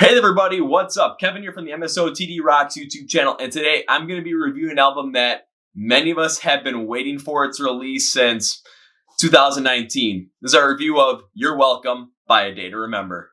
Hey everybody, what's up? Kevin here from the MSOTD Rocks YouTube channel, and today I'm going to be reviewing an album that many of us have been waiting for its release since 2019. This is our review of You're Welcome by A Day to Remember.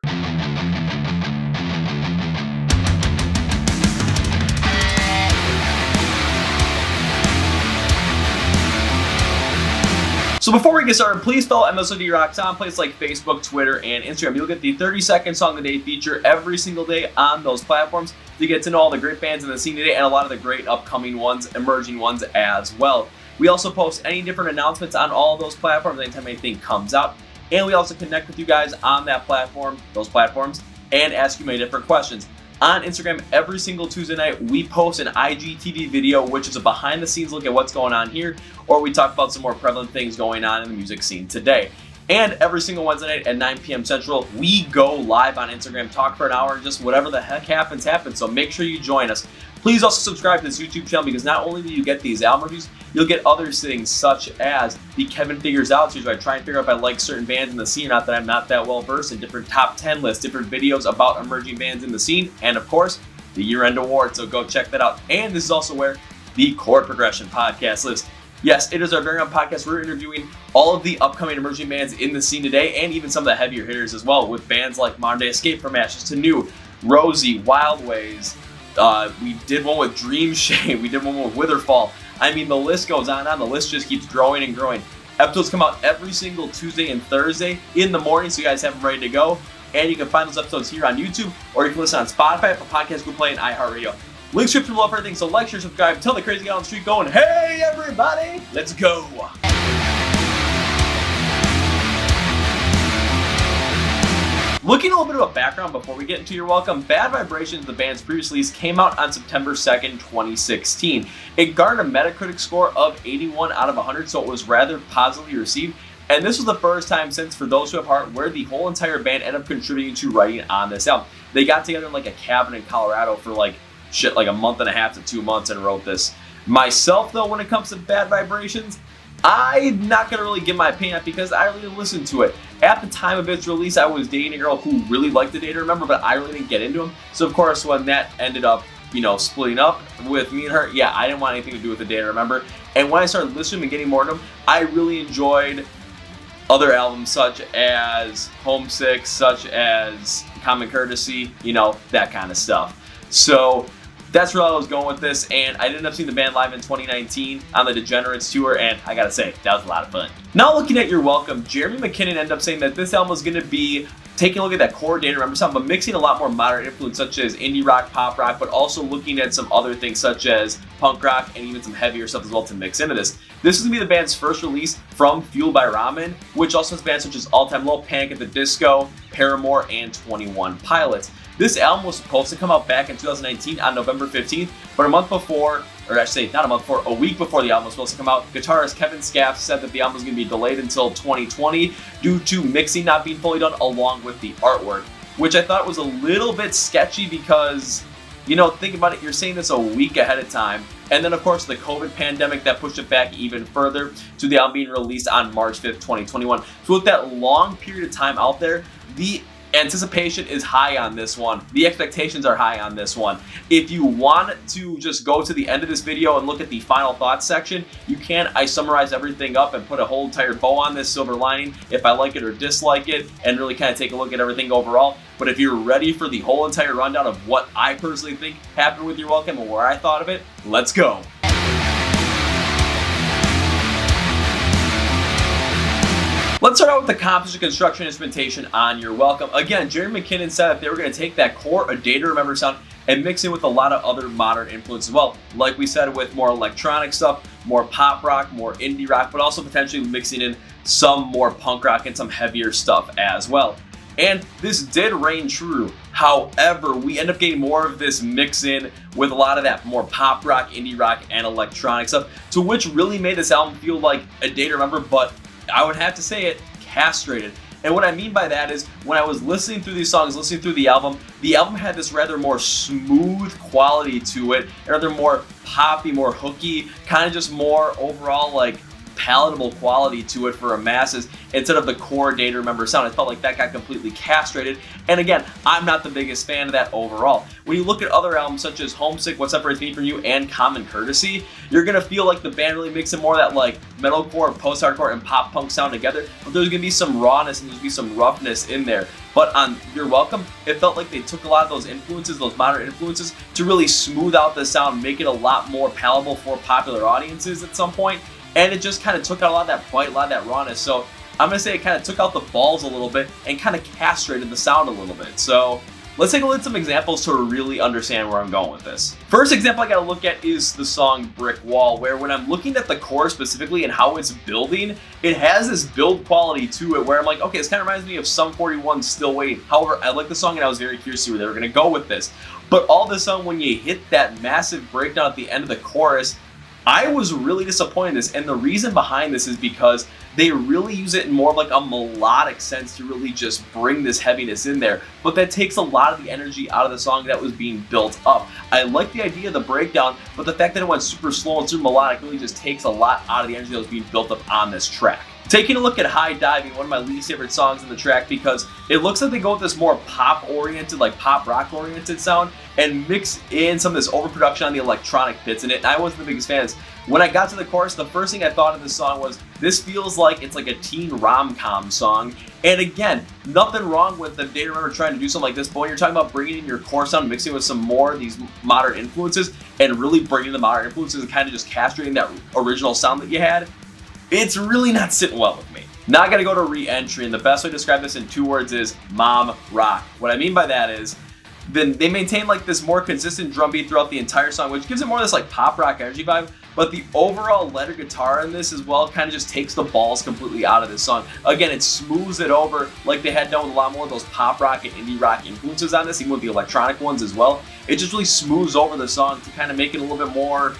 So before we get started, please follow MSOTD Rocks on places like Facebook, Twitter, and Instagram. You'll get the 30-second song of the day feature every single day on those platforms to get to know all the great bands in the scene today and a lot of the great upcoming ones, emerging ones as well. We also post any different announcements on all those platforms anytime anything comes out. And we also connect with you guys on those platforms, and ask you many different questions. On Instagram, every single Tuesday night, we post an IGTV video, which is a behind-the-scenes look at what's going on here, or we talk about some more prevalent things going on in the music scene today. And every single Wednesday night at 9 p.m. Central, we go live on Instagram, talk for an hour, and just whatever the heck happens. So make sure you join us. Please also subscribe to this YouTube channel, because not only do you get these album reviews, you'll get other things such as the Kevin Figures Out series, where I try and figure out if I like certain bands in the scene, not that I'm not that well versed in different top 10 lists, different videos about emerging bands in the scene, and of course, the year-end award, so go check that out. And this is also where the Chord Progression podcast lives. Yes, it is our very own podcast. We're interviewing all of the upcoming emerging bands in the scene today, and even some of the heavier hitters as well, with bands like Modern Day Escape from Ashes to New, Rosie, Wild Ways. We did one with Dream Shame. We did one with Witherfall. I mean, the list goes on and on. The list just keeps growing and growing. Episodes come out every single Tuesday and Thursday in the morning, so you guys have them ready to go. And you can find those episodes here on YouTube, or you can listen on Spotify, for Podcast, Google Play, and iHeartRadio. Links are below for everything, so like, share, subscribe, tell the crazy guy on the street going, hey everybody, let's go! Looking a little bit of a background before we get into Your Welcome, Bad Vibrations, the band's previous release, came out on September 2nd, 2016. It garnered a Metacritic score of 81 out of 100, so it was rather positively received. And this was the first time since For Those Who Have Heart where the whole entire band ended up contributing to writing on this album. They got together in like a cabin in Colorado for like a month and a half to 2 months and wrote this. Myself though, when it comes to Bad Vibrations, I'm not going to really give my opinion because I really didn't listen to it. At the time of its release, I was dating a girl who really liked A Day to Remember, but I really didn't get into him. So of course, when that ended up, splitting up with me and her, yeah, I didn't want anything to do with A Day to Remember. And when I started listening and getting more into him, I really enjoyed other albums such as Homesick, such as Common Courtesy, that kind of stuff. So that's where I was going with this, and I ended up seeing the band live in 2019 on the Degenerates tour, and I gotta say, that was a lot of fun. Now looking at Your Welcome, Jeremy McKinnon ended up saying that this album was going to be taking a look at that core Day to Remember sound, but mixing a lot more modern influence such as indie rock, pop rock, but also looking at some other things such as punk rock and even some heavier stuff as well to mix into this. This is going to be the band's first release from Fueled by Ramen, which also has bands such as All Time Low, Panic at the Disco, Paramore, and 21 Pilots. This album was supposed to come out back in 2019 on November 15th, but a week before the album was supposed to come out, guitarist Kevin Scaff said that the album was going to be delayed until 2020 due to mixing not being fully done along with the artwork, which I thought was a little bit sketchy because, think about it, you're saying this a week ahead of time. And then, of course, the COVID pandemic that pushed it back even further to the album being released on March 5th, 2021. So with that long period of time out there, the anticipation is high on this one. The expectations are high on this one. If you want to just go to the end of this video and look at the final thoughts section, you can. I summarize everything up and put a whole entire bow on this silver lining, if I like it or dislike it, and really kind of take a look at everything overall. But if you're ready for the whole entire rundown of what I personally think happened with Your Welcome and where I thought of it, let's go. Let's start out with the composition, construction, instrumentation on Your Welcome. Again, Jeremy McKinnon said that they were going to take that core A Day to Remember sound and mix it with a lot of other modern influence as well. Like we said, with more electronic stuff, more pop rock, more indie rock, but also potentially mixing in some more punk rock and some heavier stuff as well. And this did reign true. However, we end up getting more of this mix in with a lot of that more pop rock, indie rock, and electronic stuff, to which really made this album feel like A Day to Remember, but I would have to say it, castrated. And what I mean by that is, when I was listening through these songs, listening through the album had this rather more smooth quality to it, rather more poppy, more hooky, kind of just more overall like palatable quality to it for a masses instead of the core Day to Remember sound. I felt like that got completely castrated, and again, I'm not the biggest fan of that overall. When you look at other albums such as Homesick, What Separates Me From You, and Common Courtesy, you're gonna feel like the band really mixing more of that like metalcore, post-hardcore, and pop punk sound together, but there's gonna be some rawness and there's gonna be some roughness in there. But on You're Welcome, it felt like they took a lot of those influences, those modern influences, to really smooth out the sound, make it a lot more palatable for popular audiences at some point, and it just kind of took out a lot of that bite, a lot of that rawness. So I'm going to say it kind of took out the balls a little bit and kind of castrated the sound a little bit. So let's take a look at some examples to really understand where I'm going with this. First example I got to look at is the song Brick Wall, where when I'm looking at the chorus specifically and how it's building, it has this build quality to it where I'm like, okay, this kind of reminds me of Sum 41's Still Waiting. However, I like the song and I was very curious to see where they were going to go with this. But all of a sudden, when you hit that massive breakdown at the end of the chorus, I was really disappointed in this, and the reason behind this is because they really use it in more of like a melodic sense to really just bring this heaviness in there, but that takes a lot of the energy out of the song that was being built up. I like the idea of the breakdown, but the fact that it went super slow and super melodic really just takes a lot out of the energy that was being built up on this track. Taking a look at High Diving, one of my least favorite songs in the track, because it looks like they go with this more pop-oriented, like pop-rock-oriented sound and mix in some of this overproduction on the electronic bits in it, and I wasn't the biggest fan of this. When I got to the chorus, the first thing I thought of this song was, this feels like it's like a teen rom-com song, and again, nothing wrong with the Day to Remember trying to do something like this, but when you're talking about bringing in your core sound, mixing with some more of these modern influences, and really bringing the modern influences and kind of just castrating that original sound that you had, it's really not sitting well with me. Now I gotta go to Re-Entry, and the best way to describe this in 2 words is mom rock. What I mean by that is, then they maintain like this more consistent drum beat throughout the entire song, which gives it more of this like pop rock energy vibe, but the overall letter guitar in this as well kind of just takes the balls completely out of this song. Again, it smooths it over like they had done with a lot more of those pop rock and indie rock influences on this, even with the electronic ones as well. It just really smooths over the song to kind of make it a little bit more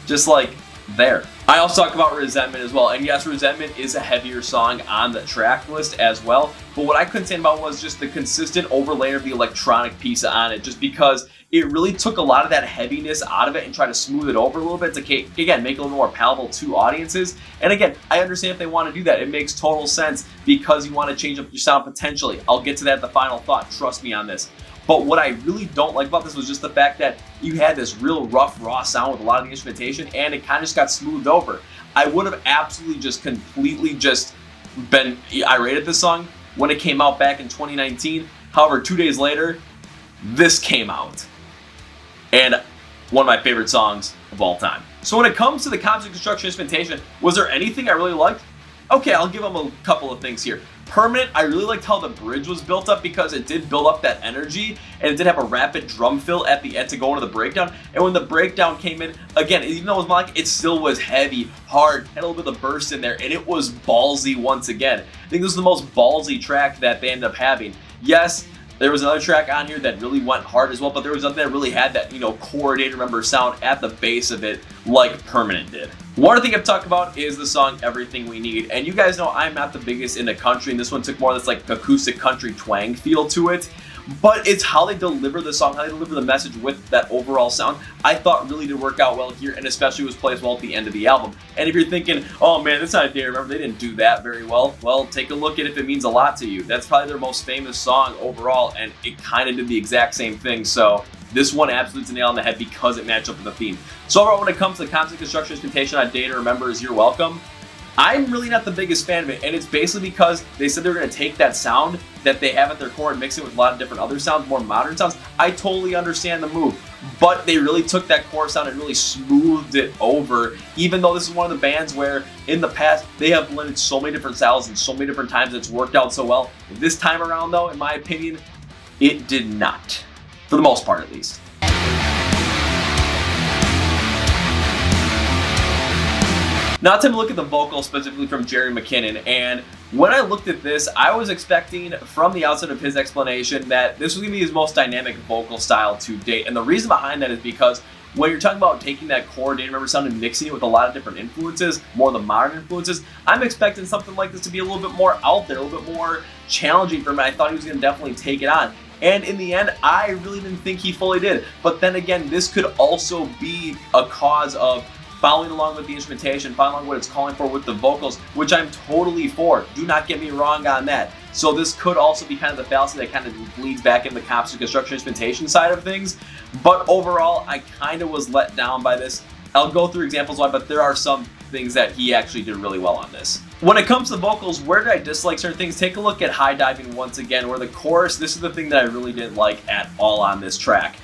just like there. I also talk about Resentment as well, and yes, Resentment is a heavier song on the track list as well, but what I couldn't stand about was just the consistent overlay of the electronic piece on it, just because it really took a lot of that heaviness out of it and tried to smooth it over a little bit to, again, make it a little more palatable to audiences. And again, I understand if they want to do that. It makes total sense because you want to change up your sound potentially. I'll get to that at the final thought, trust me on this. But what I really don't like about this was just the fact that you had this real rough, raw sound with a lot of the instrumentation, and it kind of just got smoothed over. I would have absolutely just completely just been irate at this song when it came out back in 2019. However, 2 days later, this came out. And one of my favorite songs of all time. So when it comes to the concert construction instrumentation, was there anything I really liked? Okay, I'll give them a couple of things here. Permanent, I really liked how the bridge was built up because it did build up that energy, and it did have a rapid drum fill at the end to go into the breakdown. And when the breakdown came in, again, even though it was melodic, it still was heavy, hard, had a little bit of burst in there, and it was ballsy once again. I think this is the most ballsy track that they ended up having. Yes, there was another track on here that really went hard as well, but there was nothing that really had that, core Day to Remember sound at the base of it like Permanent did. One other thing I've talked about is the song Everything We Need, and you guys know I'm not the biggest into country, and this one took more of this like acoustic country twang feel to it, but it's how they deliver the song, how they deliver the message with that overall sound, I thought really did work out well here, and especially was placed well at the end of the album. And if you're thinking, oh man, that's not a Day to Remember, they didn't do that very well, well, take a look at If It Means a Lot to You. That's probably their most famous song overall, and it kind of did the exact same thing, so this one absolutely is a nail on the head because it matched up with the theme. So overall, when it comes to the concert construction instrumentation on Day to Remember is You're Welcome, I'm really not the biggest fan of it, and it's basically because they said they were going to take that sound that they have at their core and mix it with a lot of different other sounds, more modern sounds. I totally understand the move, but they really took that core sound and really smoothed it over, even though this is one of the bands where in the past they have blended so many different styles and so many different times and it's worked out so well. This time around though, in my opinion, it did not. For the most part, at least. Now time to look at the vocals specifically from Jerry McKinnon, and when I looked at this, I was expecting from the outset of his explanation that this was going to be his most dynamic vocal style to date, and the reason behind that is because when you're talking about taking that core Day to Remember sound and mixing it with a lot of different influences, more of the modern influences, I'm expecting something like this to be a little bit more out there, a little bit more challenging for him. I thought he was going to definitely take it on. And in the end, I really didn't think he fully did. But then again, this could also be a cause of following along with the instrumentation, following along what it's calling for with the vocals, which I'm totally for. Do not get me wrong on that. So this could also be kind of the fallacy that kind of bleeds back in the composition, construction, instrumentation side of things. But overall, I kind of was let down by this. I'll go through examples why, but there are some things that he actually did really well on this. When it comes to vocals, where did I dislike certain things? Take a look at High Diving once again, where the chorus, this is the thing that I really didn't like at all on this track.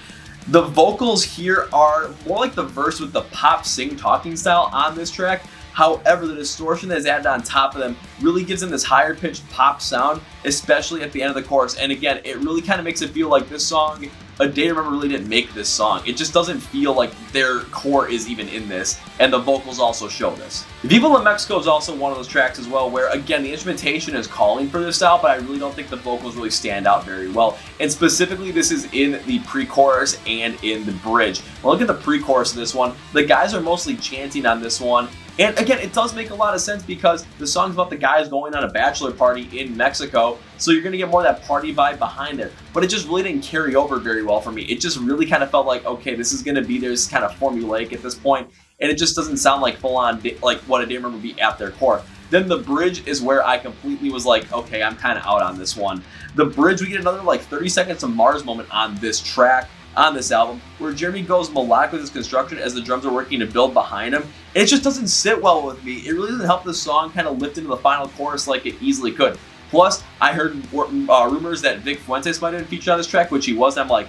The vocals here are more like the verse with the pop sing talking style on this track. However, the distortion that is added on top of them really gives them this higher pitched pop sound, especially at the end of the chorus. And again, it really kind of makes it feel like this song, A Day to Remember really didn't make this song. It just doesn't feel like their core is even in this, and the vocals also show this. Viva La Mexico is also one of those tracks as well where, again, the instrumentation is calling for this style, but I really don't think the vocals really stand out very well. And specifically, this is in the pre-chorus and in the bridge. Well, look at the pre-chorus of this one. The guys are mostly chanting on this one. And again, it does make a lot of sense because the song's about the guys going on a bachelor party in Mexico, so you're going to get more of that party vibe behind it. But it just really didn't carry over very well for me. It just really kind of felt like, okay, this is going to be this kind of formulaic at this point, and it just doesn't sound like full-on like what A Day to Remember would be at their core. Then the bridge is where I completely was like, okay, I'm kind of out on this one. The bridge, we get another like 30 seconds of Mars moment on this track, on this album, where Jeremy goes melodic with his construction as the drums are working to build behind him. And it just doesn't sit well with me. It really doesn't help the song kind of lift into the final chorus like it easily could. Plus, I heard rumors that Vic Fuentes might have been featured on this track, which he was. I'm like,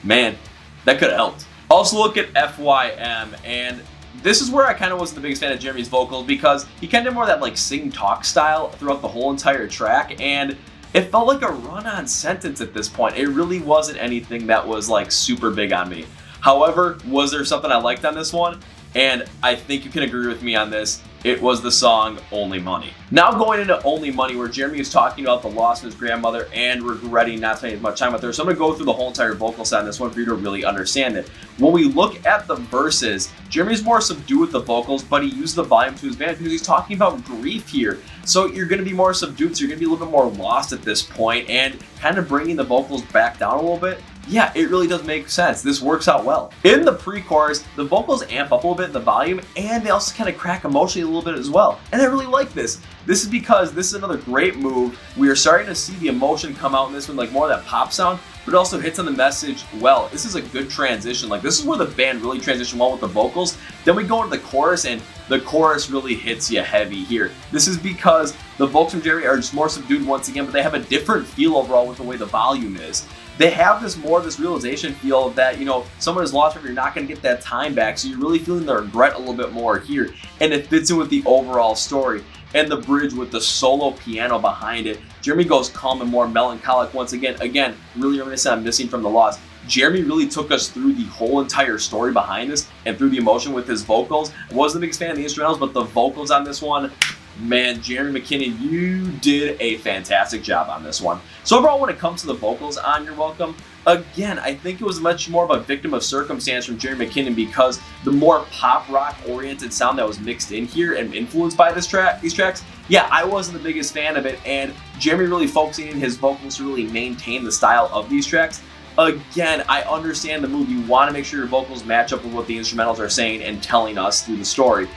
man, that could have helped. Also look at f.y.m, and this is where I kind of wasn't the biggest fan of Jeremy's vocals because he kind of did more of that like sing-talk style throughout the whole entire track, and it felt like a run-on sentence at this point. It really wasn't anything that was like super big on me. However, was there something I liked on this one? And I think you can agree with me on this. It was the song Only Money. Now going into Only Money, where Jeremy is talking about the loss of his grandmother and regretting not spending as much time with her. So I'm going to go through the whole entire vocal set on this one for you to really understand it. When we look at the verses, Jeremy's more subdued with the vocals, but he used the volume to his band because he's talking about grief here. So you're going to be more subdued, so you're going to be a little bit more lost at this point, and kind of bringing the vocals back down a little bit. Yeah, it really does make sense. This works out well. In the pre-chorus, the vocals amp up a little bit in the volume, and they also kind of crack emotionally a little bit as well. And I really like this. This is because this is another great move. We are starting to see the emotion come out in this one, like more of that pop sound, but it also hits on the message well. This is a good transition. Like, this is where the band really transitioned well with the vocals. Then we go into the chorus, and the chorus really hits you heavy here. This is because the vocals from Jeremy are just more subdued once again, but they have a different feel overall with the way the volume is. They have this realization feel that, you know, someone is lost, you're not going to get that time back, so you're really feeling the regret a little bit more here, and it fits in with the overall story. And the bridge with the solo piano behind it, Jeremy goes calm and more melancholic once again. Again, really reminiscent of Missing from the Lost. Jeremy really took us through the whole entire story behind this and through the emotion with his vocals. I wasn't the biggest fan of the instrumentals, but the vocals on this one, man, Jeremy McKinnon, you did a fantastic job on this one. So overall, when it comes to the vocals on You're Welcome, again, I think it was much more of a victim of circumstance from Jeremy McKinnon because the more pop rock oriented sound that was mixed in here and influenced by these tracks, yeah, I wasn't the biggest fan of it, and Jeremy really focusing in his vocals to really maintain the style of these tracks. Again, I understand the move. You want to make sure your vocals match up with what the instrumentals are saying and telling us through the story.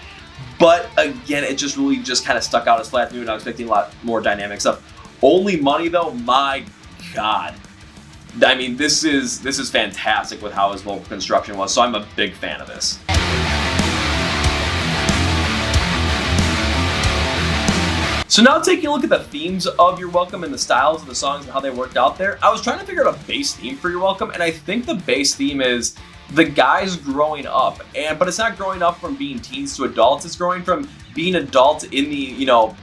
But again, it just really kind of stuck out as flat new, and I was expecting a lot more dynamic stuff. Only Money though, my God. I mean, this is fantastic with how his vocal construction was, so I'm a big fan of this. So now taking a look at the themes of You're Welcome and the styles of the songs and how they worked out there, I was trying to figure out a bass theme for You're Welcome, and I think the bass theme is the guys growing up, but it's not growing up from being teens to adults, it's growing from being adults in the, you know,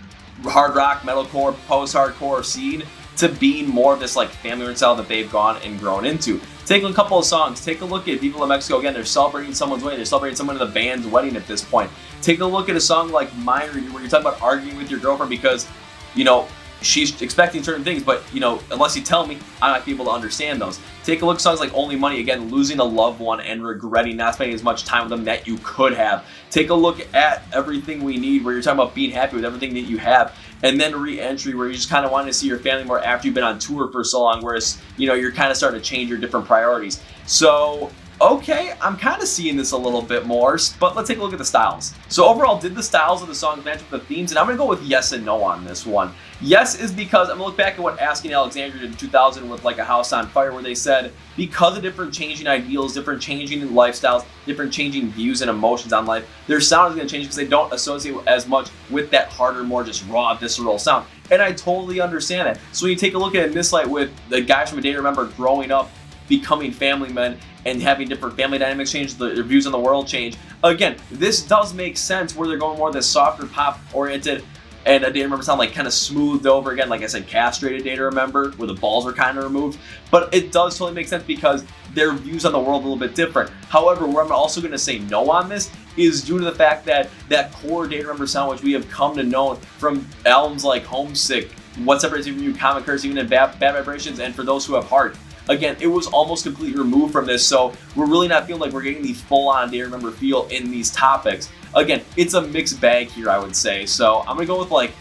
hard rock, metalcore, post-hardcore scene to being more of this like family style that they've gone and grown into. Take a couple of songs. Take a look at Viva La Mexico. Again, they're celebrating someone's wedding. They're celebrating someone in the band's wedding at this point. Take a look at a song like Mine, where you're talking about arguing with your girlfriend because, you know, she's expecting certain things, but, you know, unless you tell me, I might be able to understand those. Take a look at songs like Only Money, again, losing a loved one and regretting not spending as much time with them that you could have. Take a look at Everything We Need, where you're talking about being happy with everything that you have. And then Re-Entry, where you just kind of want to see your family more after you've been on tour for so long, whereas, you know, you're kind of starting to change your different priorities. So okay, I'm kind of seeing this a little bit more, but let's take a look at the styles. So overall, did the styles of the songs match with the themes? And I'm going to go with yes and no on this one. Yes is because I'm going to look back at what Asking Alexandria did in 2000 with Like a House on Fire, where they said because of different changing ideals, different changing lifestyles, different changing views and emotions on life, their sound is going to change because they don't associate as much with that harder, more just raw, visceral sound. And I totally understand that. So when you take a look at it in this light with the guys from A Day to Remember growing up, becoming family men, and having different family dynamics change, their views on the world change. Again, this does make sense where they're going more this softer pop oriented and A Day to Remember sound like kind of smoothed over again, like I said, castrated Day to Remember, where the balls are kind of removed. But it does totally make sense because their views on the world are a little bit different. However, where I'm also going to say no on this is due to the fact that that core Day to Remember sound, which we have come to know from albums like Homesick, What Separates You from You, Common Curse, even in Bad Vibrations, and For Those Who Have Heart. Again, it was almost completely removed from this, so we're really not feeling like we're getting the full-on Day to Remember feel in these topics. Again, it's a mixed bag here, I would say. So I'm gonna go with like,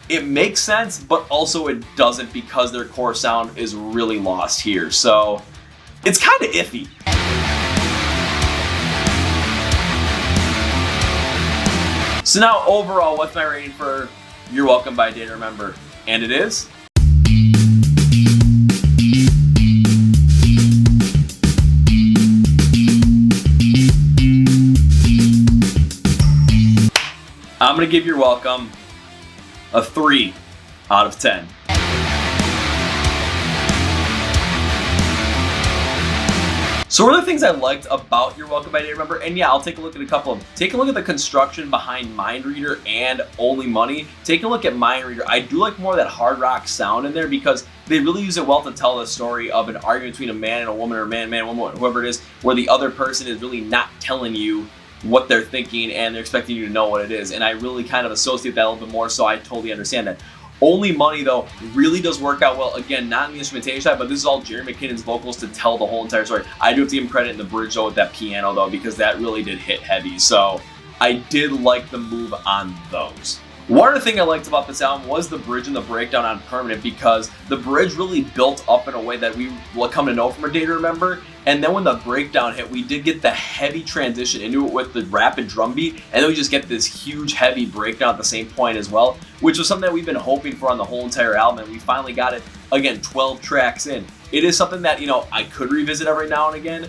it makes sense, but also it doesn't because their core sound is really lost here. So it's kind of iffy. So now overall, what's my rating for You're Welcome by Day to Remember? And it is... I'm going to give You're Welcome a 3 out of 10. So one of the things I liked about You're Welcome by Day to Remember, and yeah, I'll take a look at a couple of, take a look at the construction behind Mind Reader and Only Money. Take a look at Mind Reader. I do like more of that hard rock sound in there because they really use it well to tell the story of an argument between a man and a woman, or a man, woman, whoever it is, where the other person is really not telling you what they're thinking and they're expecting you to know what it is. And I really kind of associate that a little bit more, so I totally understand that. Only Money, though, really does work out well. Again, not in the instrumentation side, but this is all Jerry McKinnon's vocals to tell the whole entire story. I do have to give him credit in the bridge, though, with that piano, though, because that really did hit heavy. So I did like the move on those. One other thing I liked about this album was the bridge and the breakdown on Permanent, because the bridge really built up in a way that we will come to know from A Day to Remember. And then when the breakdown hit, we did get the heavy transition into it with the rapid drum beat, and then we just get this huge heavy breakdown at the same point as well, which was something that we've been hoping for on the whole entire album, and we finally got it, again, 12 tracks in. It is something that, you know, I could revisit every now and again,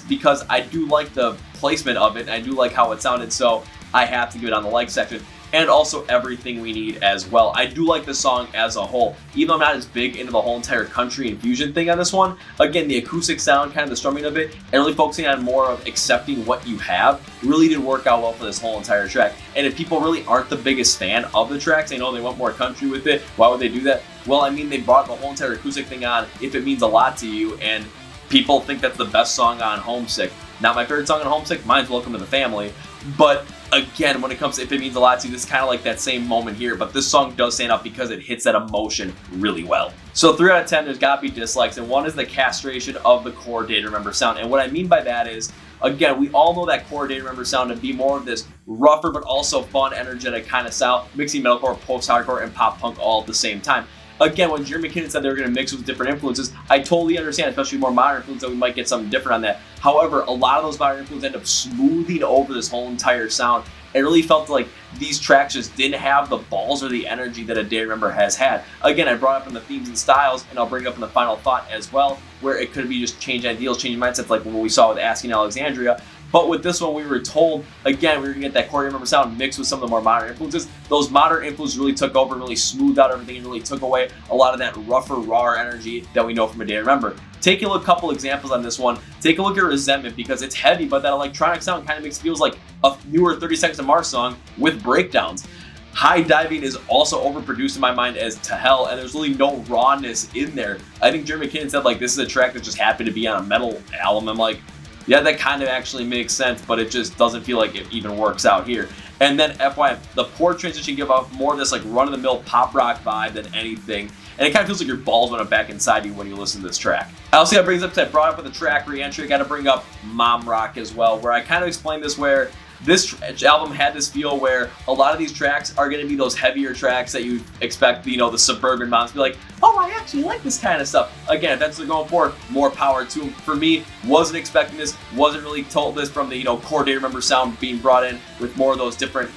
because I do like the placement of it, and I do like how it sounded, so I have to give it on the like section. And also Everything We Need as well. I do like the song as a whole, even though I'm not as big into the whole entire country and fusion thing on this one. Again, the acoustic sound, kind of the strumming of it, and really focusing on more of accepting what you have, really did work out well for this whole entire track. And if people really aren't the biggest fan of the tracks, they know they want more country with it, why would they do that? Well, I mean, they brought the whole entire acoustic thing on if it means a lot to you, and people think that's the best song on Homesick. Not my favorite song on Homesick, mine's Welcome to the Family, but again, when it comes to if it means a lot to you, this is kind of like that same moment here, but this song does stand out because it hits that emotion really well. So 3 out of 10, there's got to be dislikes, and one is the castration of the core Day to Remember sound. And what I mean by that is, again, we all know that core Day to Remember sound to be more of this rougher but also fun, energetic kind of style, mixing metalcore, post-hardcore, and pop punk all at the same time. Again, when Jerry McKinnon said they were going to mix with different influences, I totally understand, especially more modern influences, that we might get something different on that. However, a lot of those modern influences end up smoothing over this whole entire sound. It really felt like these tracks just didn't have the balls or the energy that A Day to Remember has had. Again, I brought up in the themes and styles, and I'll bring it up in the final thought as well, where it could be just changing ideals, changing mindsets, like what we saw with Asking Alexandria. But with this one, we were told, again, we were going to get that core Day to Remember sound mixed with some of the more modern influences. Those modern influences really took over, really smoothed out everything, and really took away a lot of that rougher, rawer energy that we know from A Day to Remember. Take a look, couple examples on this one. Take a look at Resentment, because it's feavy, but that electronic sound kind of makes it feels like a newer 30 Seconds to Mars song with breakdowns. High Diving is also overproduced in my mind as To Hell, and there's really no rawness in there. I think Jerry McKinnon said, like, this is a track that just happened to be on a metal album. I'm like, yeah, that kind of actually makes sense, but it just doesn't feel like it even works out here. And then f.y.m, the poor transition give off more of this like run-of-the-mill pop rock vibe than anything. And it kind of feels like your balls went up back inside you when you listen to this track. I also got to bring this up, because I brought up with the track re-entry, I got to bring up Mom Rock as well, where I kind of explained this where This album had this feel where a lot of these tracks are going to be those heavier tracks that you expect, the suburban moms to be like, oh, I actually like this kind of stuff. Again, if that's what they're going for, more power to them. For me, wasn't expecting this, wasn't really told this from the, Chord Data Remember sound being brought in with more of those different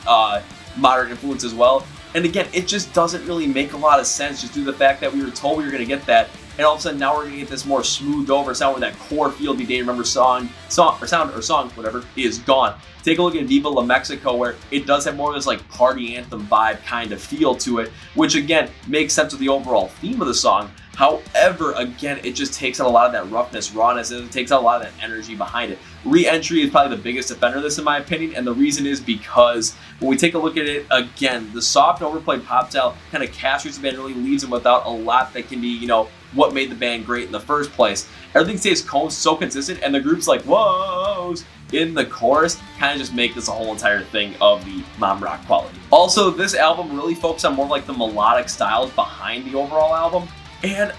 modern influences as well. And again, it just doesn't really make a lot of sense just due to the fact that we were told we were going to get that. And all of a sudden now we're going to get this more smoothed over sound where that core feel of the Data Remember song, whatever, is gone. Take a look at Viva La Mexico, where it does have more of this like party anthem vibe kind of feel to it, which again makes sense with the overall theme of the song. However, again, it just takes out a lot of that roughness, rawness, and it takes out a lot of that energy behind it. Re-entry is probably the biggest offender of this in my opinion, and the reason is because when we take a look at it again, the soft overplayed pop style kind of castrates the band, really leaves them without a lot that can be, what made the band great in the first place. Everything stays so consistent, and the group's like, whoa, in the chorus kind of just make this a whole entire thing of the mom rock quality. Also, this album really focused on more like the melodic styles behind the overall album, and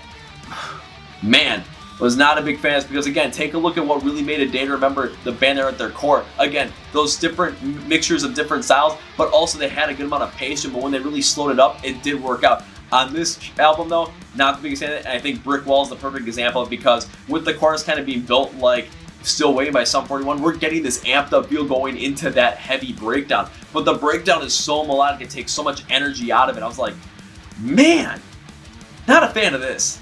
man, was not a big fan of this because again, take a look at what really made a Day to Remember the band there at their core. Again, those different mixtures of different styles, but also they had a good amount of patience, but when they really slowed it up, it did work out. On this album though, not the biggest fan of it, and I think Brick Wall is the perfect example of it because with the chorus kind of being built like Still Waiting by Sum 41, we're getting this amped up feel going into that heavy breakdown. But the breakdown is so melodic, it takes so much energy out of it. I was like, man, not a fan of this.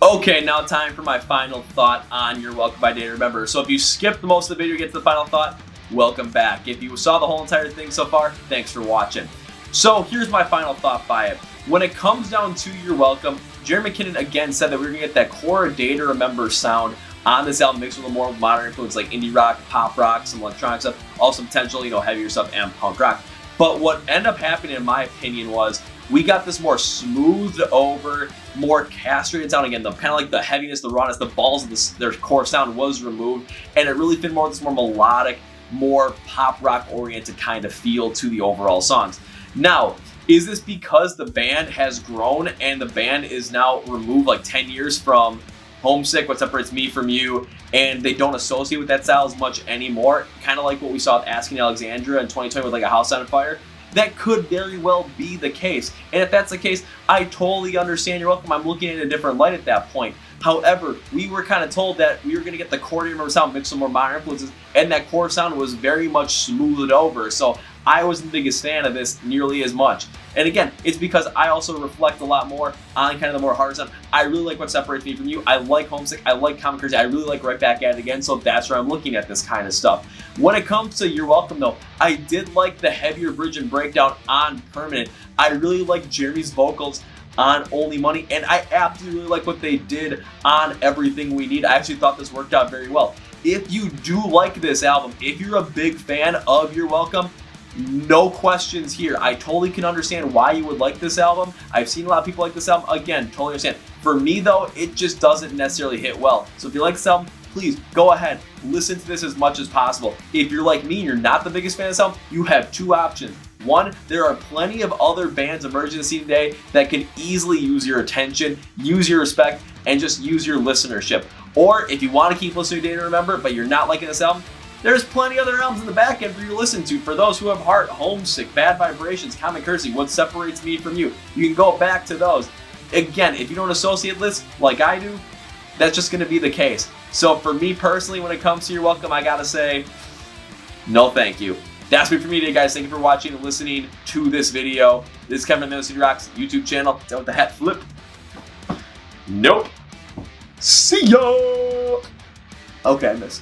Okay, now time for my final thought on You're Welcome by Day to Remember. So if you skipped most of the video to get to the final thought, welcome back. If you saw the whole entire thing so far, thanks for watching. So here's my final thought by it. When it comes down to You're Welcome, Jerry McKinnon again said that we were going to get that core Day to Remember sound on this album, mixed with a more modern influence like indie rock, pop rock, some electronic stuff, also potential, heavier stuff and punk rock. But what ended up happening, in my opinion, was we got this more smoothed over, more castrated sound. Again, the kind of like the heaviness, the rawness, the balls of their core sound was removed, and it really fit more with this more melodic, more pop rock oriented kind of feel to the overall songs. Now, is this because the band has grown and the band is now removed like 10 years from Homesick, What Separates Me From You, and they don't associate with that style as much anymore? Kind of like what we saw with Asking Alexandria in 2020 with like A House on Fire. That could very well be the case. And if that's the case, I totally understand You're Welcome. I'm looking at it in a different light at that point. However, we were kind of told that we were going to get the core Day to Remember sound mixed with more modern influences, and that core sound was very much smoothed over. So I wasn't the biggest fan of this nearly as much. And again, it's because I also reflect a lot more on kind of the more harder sound. I really like What Separates Me From You. I like Homesick. I like Common Courtesy. I really like Right Back At It Again. So that's where I'm looking at this kind of stuff. When it comes to You're Welcome though, I did like the heavier bridge and breakdown on Permanent. I really like Jeremy's vocals on Only Money, and I absolutely really like what they did on Everything We Need. I actually thought this worked out very well. If you do like this album, if you're a big fan of You're Welcome, no questions here. I totally can understand why you would like this album. I've seen a lot of people like this album. Again, totally understand. For me though, it just doesn't necessarily hit well. So if you like this album, please go ahead, listen to this as much as possible. If you're like me and you're not the biggest fan of this album, you have two options. One, there are plenty of other bands emerging in the scene today that can easily use your attention, use your respect, and just use your listenership. Or if you want to keep listening to Day to Remember, but you're not liking this album, there's plenty other albums in the back end for you to listen to. For those who have heart, Homesick, Bad Vibrations, Common Courtesy, What Separates Me From You, you can go back to those. Again, if you don't associate this like I do, that's just going to be the case. So for me personally, when it comes to You're Welcome, I gotta say, no thank you. That's it for me today, guys. Thank you for watching and listening to this video. This is Kevin from the City Rocks YouTube channel. Is that with the hat flip? Nope. See ya! Okay, I missed.